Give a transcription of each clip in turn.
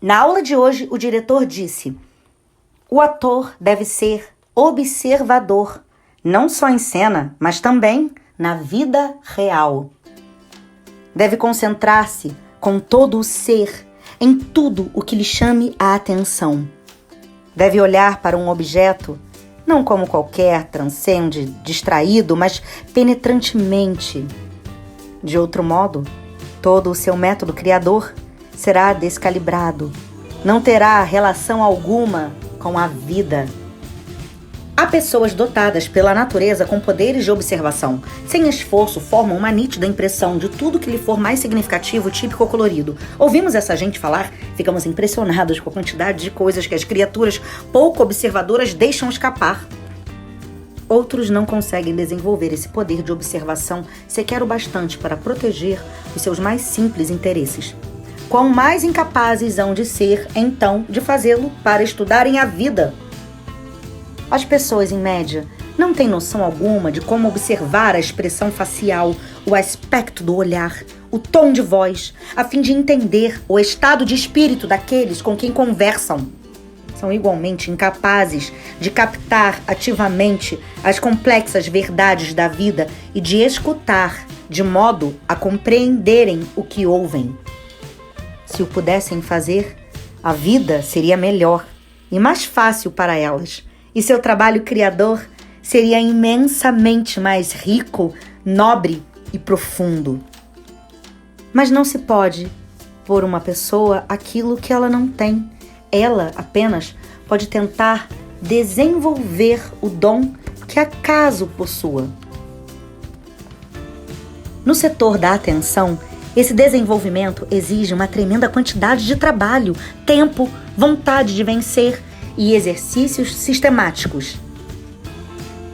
Na aula de hoje, o diretor disse: o ator deve ser observador, não só em cena, mas também na vida real. Deve concentrar-se com todo o ser em tudo o que lhe chame a atenção. Deve olhar para um objeto, não como qualquer transcende, distraído, mas penetrantemente. De outro modo, todo o seu método criador será descalibrado, não terá relação alguma com a vida. Há pessoas dotadas pela natureza com poderes de observação. Sem esforço, formam uma nítida impressão de tudo que lhe for mais significativo, típico ou colorido. Ouvimos essa gente falar, ficamos impressionados com a quantidade de coisas que as criaturas pouco observadoras deixam escapar. Outros não conseguem desenvolver esse poder de observação sequer o bastante para proteger os seus mais simples interesses. Quão mais incapazes hão de ser, então, de fazê-lo para estudarem a vida? As pessoas, em média, não têm noção alguma de como observar a expressão facial, o aspecto do olhar, o tom de voz, a fim de entender o estado de espírito daqueles com quem conversam. São igualmente incapazes de captar ativamente as complexas verdades da vida e de escutar, de modo a compreenderem o que ouvem. Se o pudessem fazer, a vida seria melhor e mais fácil para elas, e seu trabalho criador seria imensamente mais rico, nobre e profundo. Mas não se pode pôr uma pessoa aquilo que ela não tem. Ela apenas pode tentar desenvolver o dom que acaso possua. No setor da atenção, esse desenvolvimento exige uma tremenda quantidade de trabalho, tempo, vontade de vencer e exercícios sistemáticos.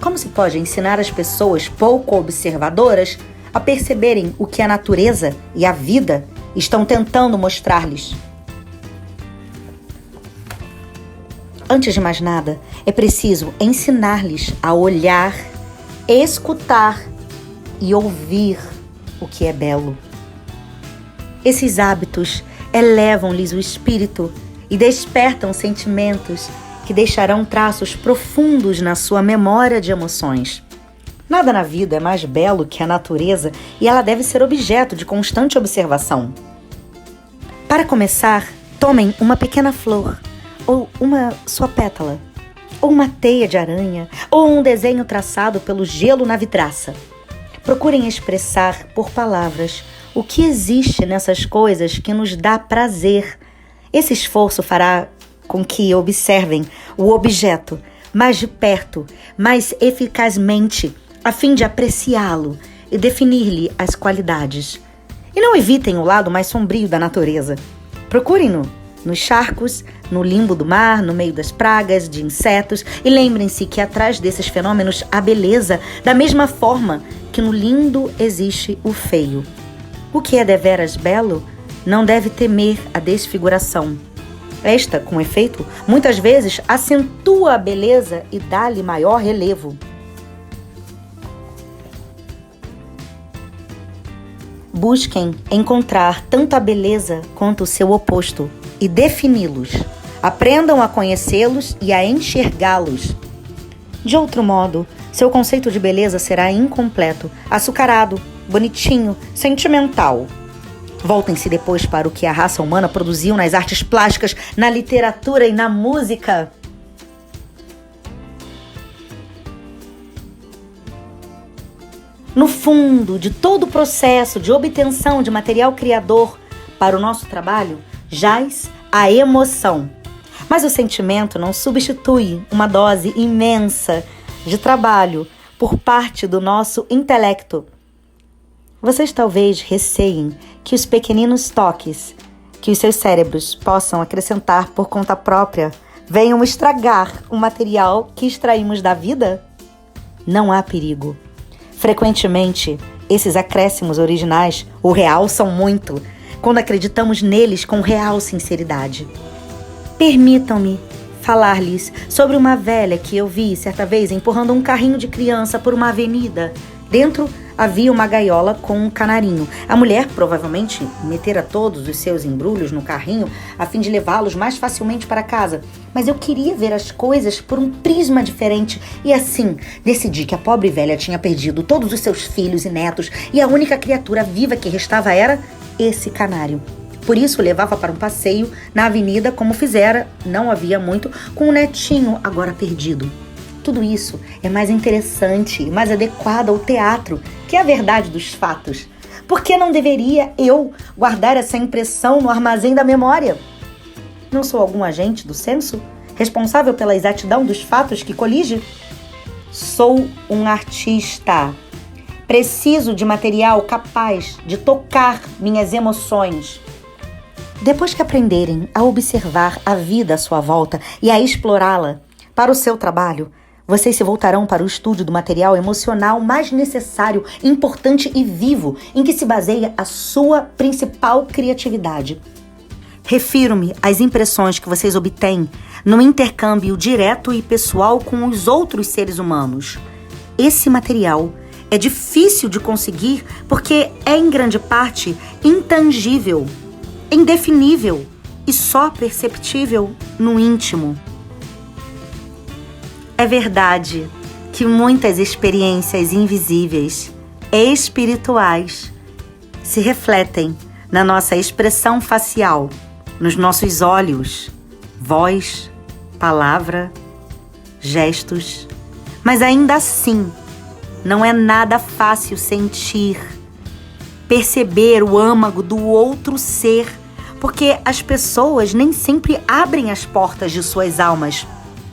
Como se pode ensinar as pessoas pouco observadoras a perceberem o que a natureza e a vida estão tentando mostrar-lhes? Antes de mais nada, é preciso ensinar-lhes a olhar, escutar e ouvir o que é belo. Esses hábitos elevam-lhes o espírito e despertam sentimentos que deixarão traços profundos na sua memória de emoções. Nada na vida é mais belo que a natureza e ela deve ser objeto de constante observação. Para começar, tomem uma pequena flor, ou uma sua pétala, ou uma teia de aranha, ou um desenho traçado pelo gelo na vidraça. Procurem expressar por palavras o que existe nessas coisas que nos dá prazer. Esse esforço fará com que observem o objeto mais de perto, mais eficazmente, a fim de apreciá-lo e definir-lhe as qualidades. E não evitem o lado mais sombrio da natureza. Procurem-no nos charcos, no limbo do mar, no meio das pragas, de insetos, e lembrem-se que atrás desses fenômenos há beleza, da mesma forma que no lindo existe o feio. O que é deveras belo não deve temer a desfiguração. Esta, com efeito, muitas vezes acentua a beleza e dá-lhe maior relevo. Busquem encontrar tanto a beleza quanto o seu oposto e defini-los. Aprendam a conhecê-los e a enxergá-los. De outro modo, seu conceito de beleza será incompleto, açucarado, bonitinho, sentimental. Voltem-se depois para o que a raça humana produziu nas artes plásticas, na literatura e na música. No fundo de todo o processo de obtenção de material criador para o nosso trabalho, jaz a emoção. Mas o sentimento não substitui uma dose imensa de trabalho por parte do nosso intelecto. Vocês talvez receiem que os pequeninos toques que os seus cérebros possam acrescentar por conta própria venham estragar o material que extraímos da vida? Não há perigo. Frequentemente, esses acréscimos originais o realçam muito, quando acreditamos neles com real sinceridade. Permitam-me falar-lhes sobre uma velha que eu vi certa vez empurrando um carrinho de criança por uma avenida, dentro havia uma gaiola com um canarinho. A mulher provavelmente metera todos os seus embrulhos no carrinho a fim de levá-los mais facilmente para casa. Mas eu queria ver as coisas por um prisma diferente e assim decidi que a pobre velha tinha perdido todos os seus filhos e netos e a única criatura viva que restava era esse canário. Por isso levava para um passeio na avenida como fizera, não havia muito, com o netinho agora perdido. Tudo isso é mais interessante e mais adequado ao teatro que a verdade dos fatos. Por que não deveria eu guardar essa impressão no armazém da memória? Não sou algum agente do senso, responsável pela exatidão dos fatos que colige? Sou um artista. Preciso de material capaz de tocar minhas emoções. Depois que aprenderem a observar a vida à sua volta e a explorá-la para o seu trabalho, vocês se voltarão para o estudo do material emocional mais necessário, importante e vivo, em que se baseia a sua principal criatividade. Refiro-me às impressões que vocês obtêm no intercâmbio direto e pessoal com os outros seres humanos. Esse material é difícil de conseguir porque é, em grande parte, intangível, indefinível e só perceptível no íntimo. É verdade que muitas experiências invisíveis, espirituais, se refletem na nossa expressão facial, nos nossos olhos, voz, palavra, gestos. Mas ainda assim, não é nada fácil sentir, perceber o âmago do outro ser, porque as pessoas nem sempre abrem as portas de suas almas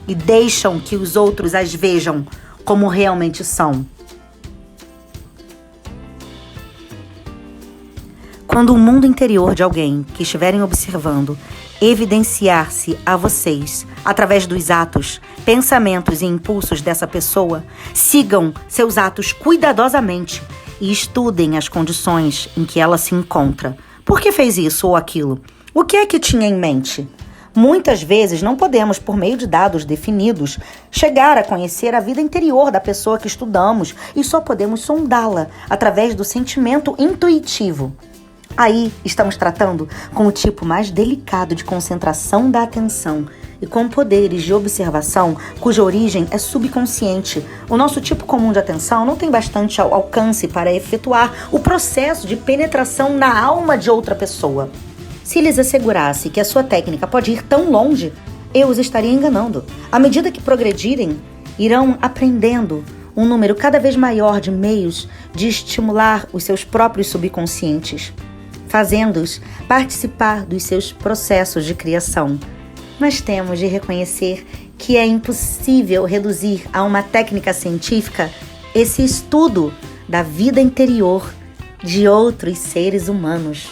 e deixam que os outros as vejam como realmente são. Quando o mundo interior de alguém que estiverem observando evidenciar-se a vocês através dos atos, pensamentos e impulsos dessa pessoa, sigam seus atos cuidadosamente e estudem as condições em que ela se encontra. Por que fez isso ou aquilo? O que é que tinha em mente? Muitas vezes não podemos, por meio de dados definidos, chegar a conhecer a vida interior da pessoa que estudamos e só podemos sondá-la através do sentimento intuitivo. Aí estamos tratando com o tipo mais delicado de concentração da atenção e com poderes de observação cuja origem é subconsciente. O nosso tipo comum de atenção não tem bastante alcance para efetuar o processo de penetração na alma de outra pessoa. Se lhes assegurasse que a sua técnica pode ir tão longe, eu os estaria enganando. À medida que progredirem, irão aprendendo um número cada vez maior de meios de estimular os seus próprios subconscientes, fazendo-os participar dos seus processos de criação. Mas temos de reconhecer que é impossível reduzir a uma técnica científica esse estudo da vida interior de outros seres humanos.